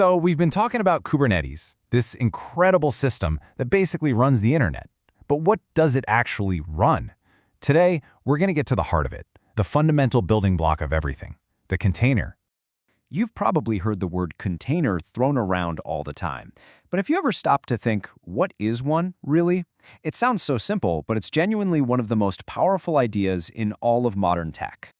So we've been talking about Kubernetes, this incredible system that basically runs the internet. But what does it actually run? Today, we're going to get to the heart of it, the fundamental building block of everything, the container. You've probably heard the word container thrown around all the time. But if you ever stop to think, what is one, really? It sounds so simple, but it's genuinely one of the most powerful ideas in all of modern tech.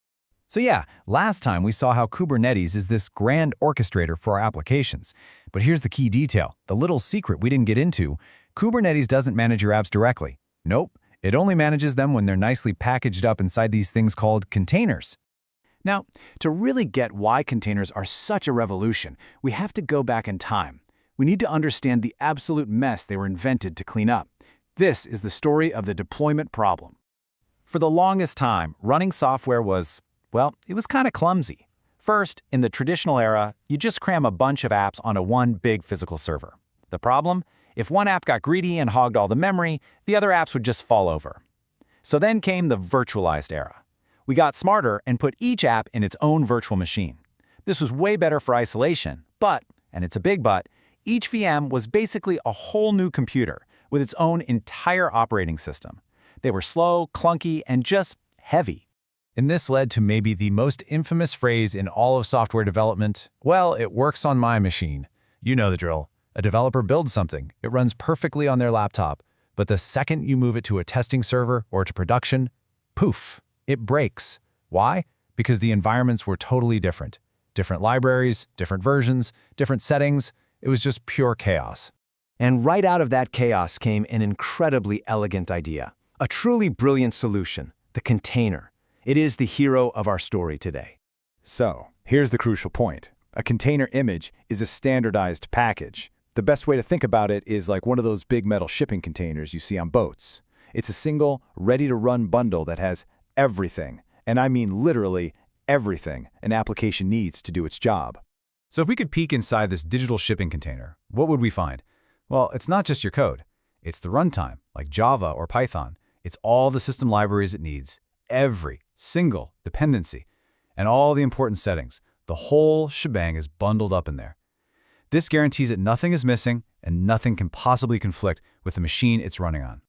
So yeah, last time we saw how Kubernetes is this grand orchestrator for our applications. But here's the key detail, the little secret we didn't get into. Kubernetes doesn't manage your apps directly. Nope, it only manages them when they're nicely packaged up inside these things called containers. Now, to really get why containers are such a revolution, we have to go back in time. We need to understand the absolute mess they were invented to clean up. This is the story of the deployment problem. For the longest time, running software was, well, it was kind of clumsy. First, in the traditional era, you just cram a bunch of apps onto one big physical server. The problem? If one app got greedy and hogged all the memory, the other apps would just fall over. So then came the virtualized era. We got smarter and put each app in its own virtual machine. This was way better for isolation, but, and it's a big but, each VM was basically a whole new computer with its own entire operating system. They were slow, clunky, and just heavy. And this led to maybe the most infamous phrase in all of software development, well, it works on my machine. You know the drill. A developer builds something, it runs perfectly on their laptop, but the second you move it to a testing server or to production, poof, it breaks. Why? Because the environments were totally different. Different libraries, different versions, different settings. It was just pure chaos. And right out of that chaos came an incredibly elegant idea. A truly brilliant solution, the container. It is the hero of our story today. So, here's the crucial point. A container image is a standardized package. The best way to think about it is like one of those big metal shipping containers you see on boats. It's a single, ready-to-run bundle that has everything, and I mean literally everything, an application needs to do its job. So if we could peek inside this digital shipping container, what would we find? Well, it's not just your code. It's the runtime, like Java or Python. It's all the system libraries it needs, every single dependency, and all the important settings. The whole shebang is bundled up in there. This guarantees that nothing is missing and nothing can possibly conflict with the machine it's running on.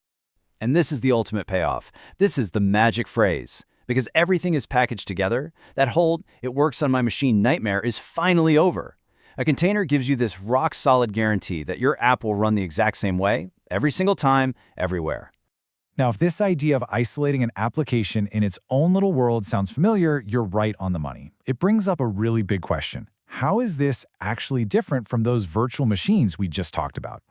And this is the ultimate payoff. This is the magic phrase. Because everything is packaged together, that whole "it works on my machine" nightmare is finally over. A container gives you this rock-solid guarantee that your app will run the exact same way, every single time, everywhere. Now, if this idea of isolating an application in its own little world sounds familiar, you're right on the money. It brings up a really big question. How is this actually different from those virtual machines we just talked about?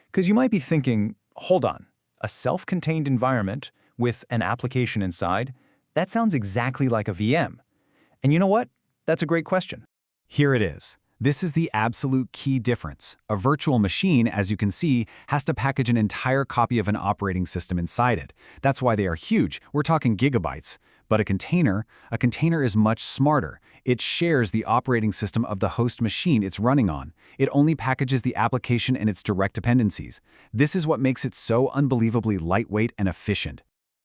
Because you might be thinking, hold on, a self-contained environment with an application inside? That sounds exactly like a VM. And you know what? That's a great question. Here it is. This is the absolute key difference. A virtual machine, as you can see, has to package an entire copy of an operating system inside it. That's why they are huge. We're talking gigabytes. But a container is much smarter. It shares the operating system of the host machine it's running on. It only packages the application and its direct dependencies. This is what makes it so unbelievably lightweight and efficient.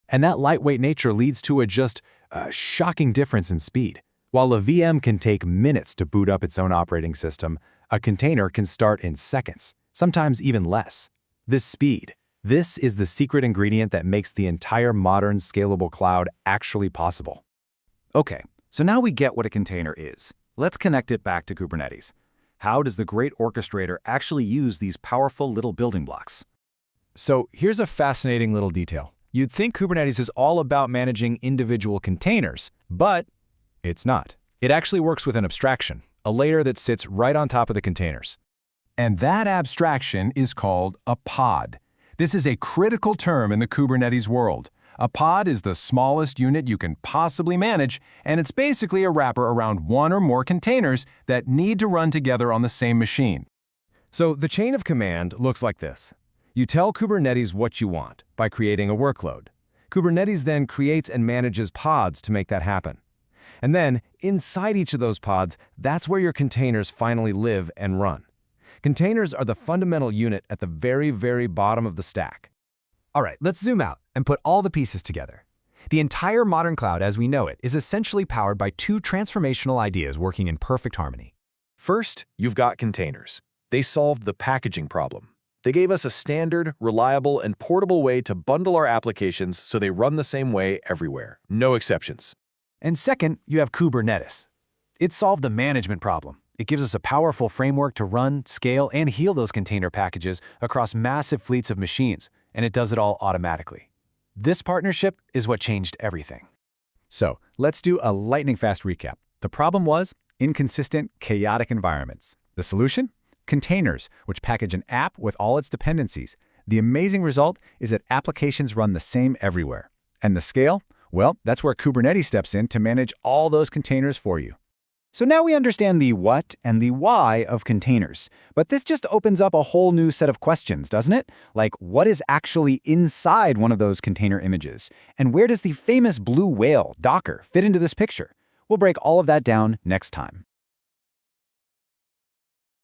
And that lightweight nature leads to a shocking difference in speed. While a VM can take minutes to boot up its own operating system, a container can start in seconds, sometimes even less. This speed, this is the secret ingredient that makes the entire modern scalable cloud actually possible. Okay, so now we get what a container is. Let's connect it back to Kubernetes. How does the great orchestrator actually use these powerful little building blocks? So here's a fascinating little detail. You'd think Kubernetes is all about managing individual containers, but it's not. It actually works with an abstraction, a layer that sits right on top of the containers. And that abstraction is called a pod. This is a critical term in the Kubernetes world. A pod is the smallest unit you can possibly manage, and it's basically a wrapper around one or more containers that need to run together on the same machine. So the chain of command looks like this. You tell Kubernetes what you want by creating a workload. Kubernetes then creates and manages pods to make that happen. And then, inside each of those pods, that's where your containers finally live and run. Containers are the fundamental unit at the very, very bottom of the stack. All right, let's zoom out and put all the pieces together. The entire modern cloud as we know it is essentially powered by two transformational ideas working in perfect harmony. First, you've got containers. They solved the packaging problem. They gave us a standard, reliable, and portable way to bundle our applications so they run the same way everywhere. No exceptions. And second, you have Kubernetes. It solved the management problem. It gives us a powerful framework to run, scale, and heal those container packages across massive fleets of machines, and it does it all automatically. This partnership is what changed everything. So, let's do a lightning-fast recap. The problem was inconsistent, chaotic environments. The solution? Containers, which package an app with all its dependencies. The amazing result is that applications run the same everywhere. And the scale? Well, that's where Kubernetes steps in to manage all those containers for you. So now we understand the what and the why of containers. But this just opens up a whole new set of questions, doesn't it? Like, what is actually inside one of those container images? And where does the famous blue whale, Docker, fit into this picture? We'll break all of that down next time.